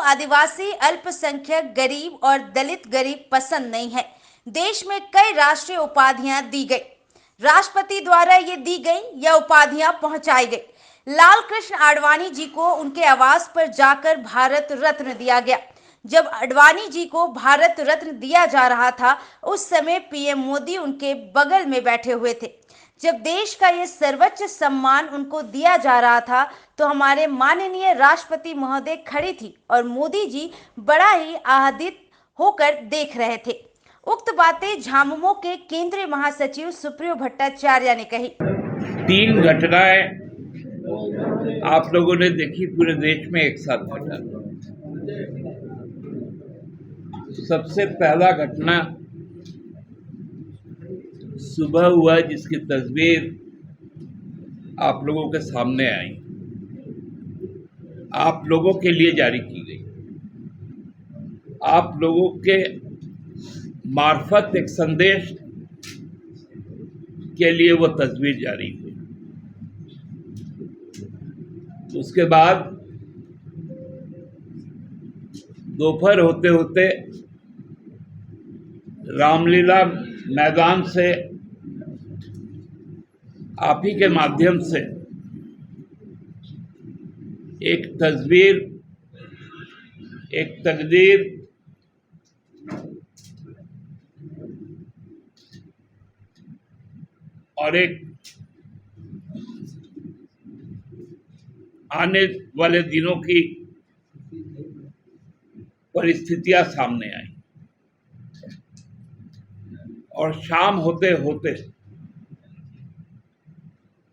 आदिवासी, अल्पसंख्यक, गरीब और दलित गरीब पसंद नहीं है। देश में कई राष्ट्रीय उपाधियां दी गई, राष्ट्रपति द्वारा ये दी गई या उपाधियां पहुंचाई गई। लाल कृष्ण आडवाणी जी को उनके आवास पर जाकर भारत रत्न दिया गया। जब आडवाणी जी को भारत रत्न दिया जा रहा था, उस समय पीएम मोदी उनके बगल में बैठे हुए थे। जब देश का ये सर्वोच्च सम्मान उनको दिया जा रहा था, तो हमारे माननीय राष्ट्रपति महोदय खड़ी थी और मोदी जी बड़ा ही आहदित होकर देख रहे थे। उक्त बातें झामुमो के केंद्रीय महासचिव सुप्रियो भट्टाचार्य ने कही। 3 घटनाएं आप लोगों ने देखी पूरे देश में एक साथ घटा। सबसे पहला घटना सुबह हुआ, जिसकी तस्वीर आप लोगों के सामने आई, आप लोगों के लिए जारी की गई। आप लोगों के मार्फत एक संदेश के लिए वो तस्वीर जारी हुई। उसके बाद दोपहर होते होते रामलीला मैदान से आप ही के माध्यम से एक तस्वीर, एक तकदीर और एक आने वाले दिनों की परिस्थितियां सामने आई। और शाम होते होते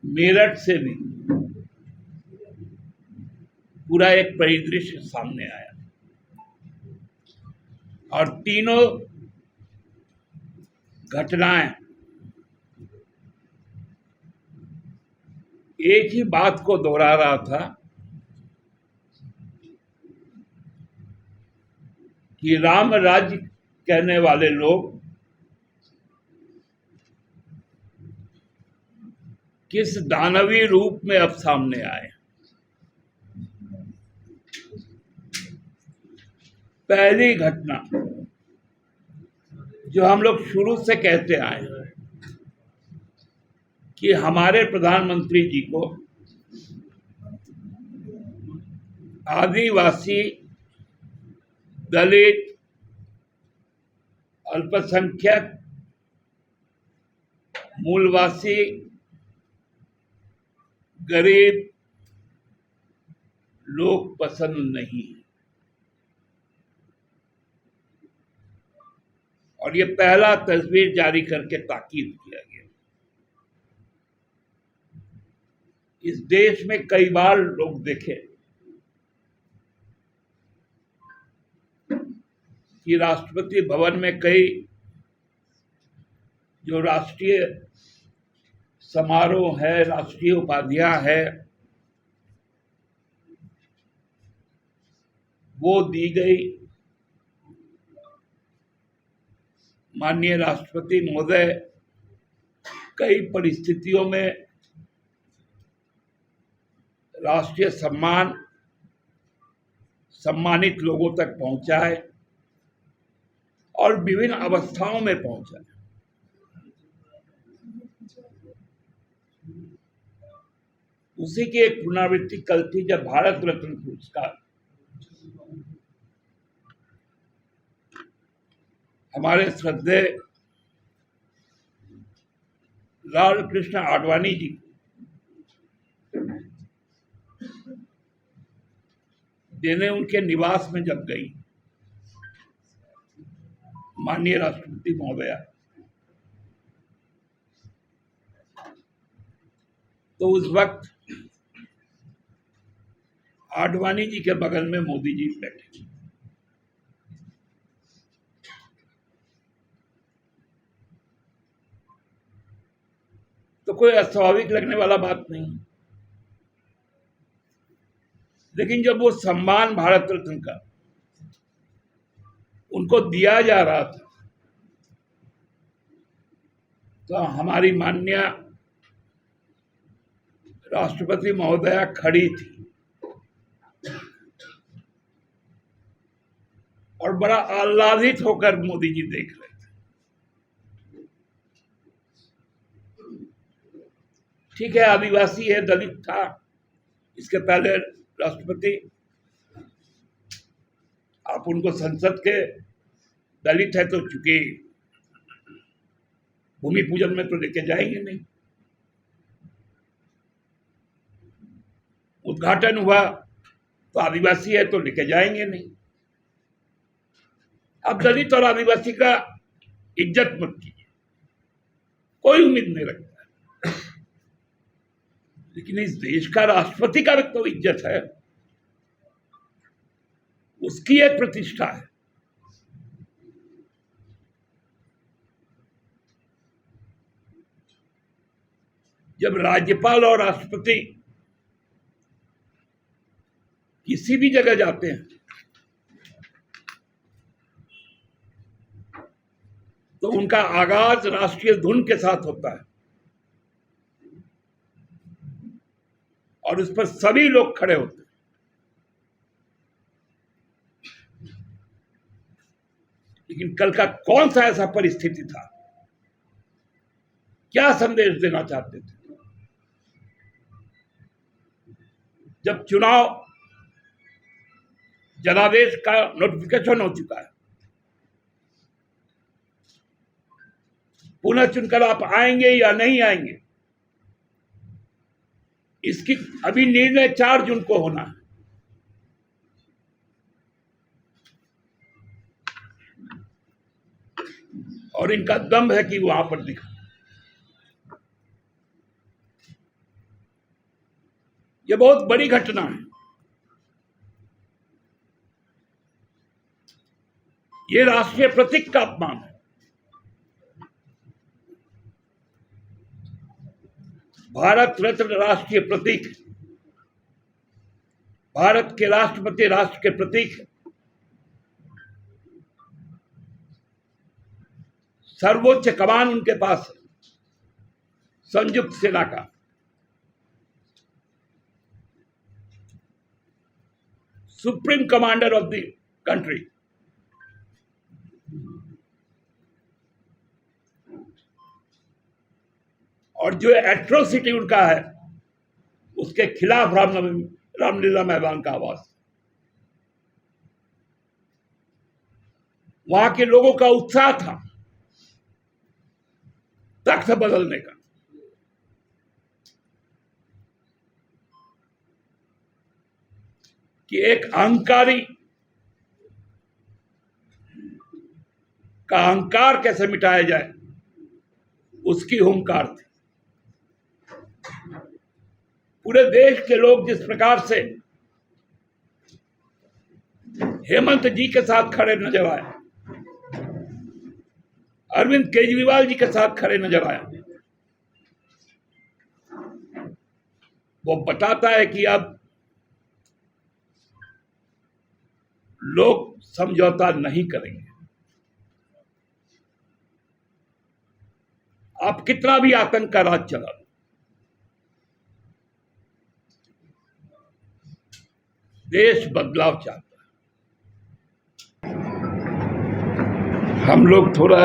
मेरठ से भी पूरा एक परिदृश्य सामने आया और तीनों घटनाएं एक ही बात को दोहरा रहा था कि राम राज्य कहने वाले लोग किस दानवी रूप में अब सामने आए। पहली घटना जो हम लोग शुरू से कहते आए हैं कि हमारे प्रधानमंत्री जी को आदिवासी, दलित, अल्पसंख्यक, मूलवासी, गरीब लोग पसंद नहीं है। और ये पहला तस्वीर जारी करके ताकीद किया गया। इस देश में कई बार लोग देखे कि राष्ट्रपति भवन में कई जो राष्ट्रीय समारोह है, राष्ट्रीय उपाधियां है, वो दी गई। माननीय राष्ट्रपति महोदय कई परिस्थितियों में राष्ट्रीय सम्मान सम्मानित लोगों तक पहुंचाए और विभिन्न अवस्थाओं में पहुंचाए। उसी की एक पुनरावृत्ति कल थी जब भारत रत्न पुरस्कार हमारे श्रद्धेय लाल कृष्ण आडवाणी जी देने उनके निवास में जब गई माननीय राष्ट्रपति महोदया, तो उस वक्त आडवाणी जी के बगल में मोदी जी बैठे। तो कोई अस्वाभाविक लगने वाला बात नहीं। लेकिन जब वो सम्मान भारत रत्न का उनको दिया जा रहा था, तो हमारी माननीय राष्ट्रपति महोदया खड़ी थी और बड़ा आह्लादित होकर मोदी जी देख रहे थे। ठीक है, आदिवासी है, दलित था, इसके पहले राष्ट्रपति, आप उनको संसद के दलित है तो चूंकि भूमि पूजन में तो लेके जाएंगे नहीं। उद्घाटन हुआ तो आदिवासी है तो लेके जाएंगे नहीं। अब दलित और आदिवासी का इज्जत मत कीजिए, कोई उम्मीद नहीं रखता, लेकिन इस देश का राष्ट्रपति का भी तो इज्जत है, उसकी एक प्रतिष्ठा है। जब राज्यपाल और राष्ट्रपति किसी भी जगह जाते हैं तो उनका आगाज राष्ट्रीय धुन के साथ होता है और उस पर सभी लोग खड़े होते हैं। लेकिन कल का कौन सा ऐसा परिस्थिति था, क्या संदेश देना चाहते थे? जब चुनाव जनादेश का नोटिफिकेशन हो चुका है, पुनः चुनकर आप आएंगे या नहीं आएंगे, इसकी अभी निर्णय 4 जून को होना है। और इनका दम है कि वहां पर दिखा। यह बहुत बड़ी घटना है। ये राष्ट्रीय प्रतीक का अपमान है। भारत रत्न राष्ट्रीय प्रतीक, भारत के राष्ट्रपति राष्ट्र के प्रतीक, सर्वोच्च कमान उनके पास है, संयुक्त सेना का। Supreme commander of the country. और जो एट्रोसिटी उनका है, उसके खिलाफ रामलीला मैदान का आवाज। वहां के लोगों का उत्साह था तख्त बदलने का। कि एक अहंकारी का अहंकार कैसे मिटाया जाए, उसकी हुंकार थी। पूरे देश के लोग जिस प्रकार से हेमंत जी के साथ खड़े नजर आए, अरविंद केजरीवाल जी के साथ खड़े नजर आए, वो बताता है कि अब लोग समझौता नहीं करेंगे। आप कितना भी आतंक का राज चला लो, देश बदलाव चाहता है। हम लोग थोड़ा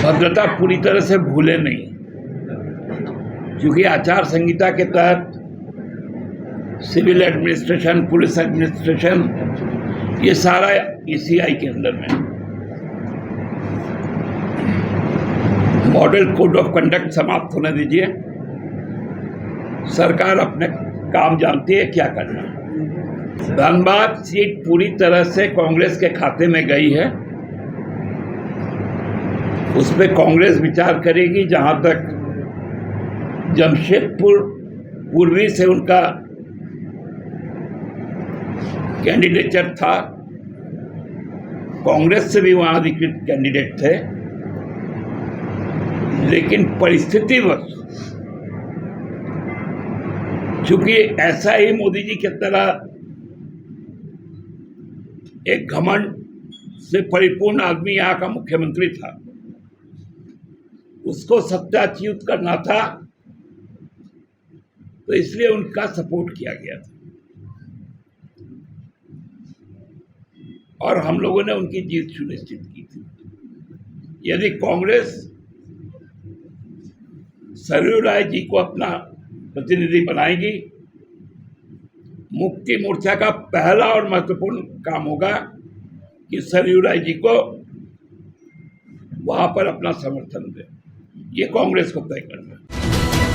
भद्रता पूरी तरह से भूले नहीं, क्योंकि आचार संहिता के तहत सिविल एडमिनिस्ट्रेशन, पुलिस एडमिनिस्ट्रेशन, ये सारा ईसीआई के अंदर में। मॉडल कोड ऑफ कंडक्ट समाप्त होने दीजिए, सरकार अपने काम जानती है क्या करना। धनबाद सीट पूरी तरह से कांग्रेस के खाते में गई है, उस पर कांग्रेस विचार करेगी। जहां तक जमशेदपुर पूर्वी से उनका कैंडिडेचर था, कांग्रेस से भी वहां अधिकृत कैंडिडेट थे, लेकिन परिस्थितिवश चूंकि ऐसा ही मोदी जी की तरह एक घमंड से परिपूर्ण आदमी यहाँ का मुख्यमंत्री था, उसको सत्याच्युत करना था, तो इसलिए उनका सपोर्ट किया गया था। और हम लोगों ने उनकी जीत सुनिश्चित की थी। यदि कांग्रेस सरयू राय जी को अपना प्रतिनिधि बनाएगी, मुक्ति मोर्चा का पहला और महत्वपूर्ण काम होगा कि सरयू राय जी को वहां पर अपना समर्थन दे। ये कांग्रेस को तय करना है।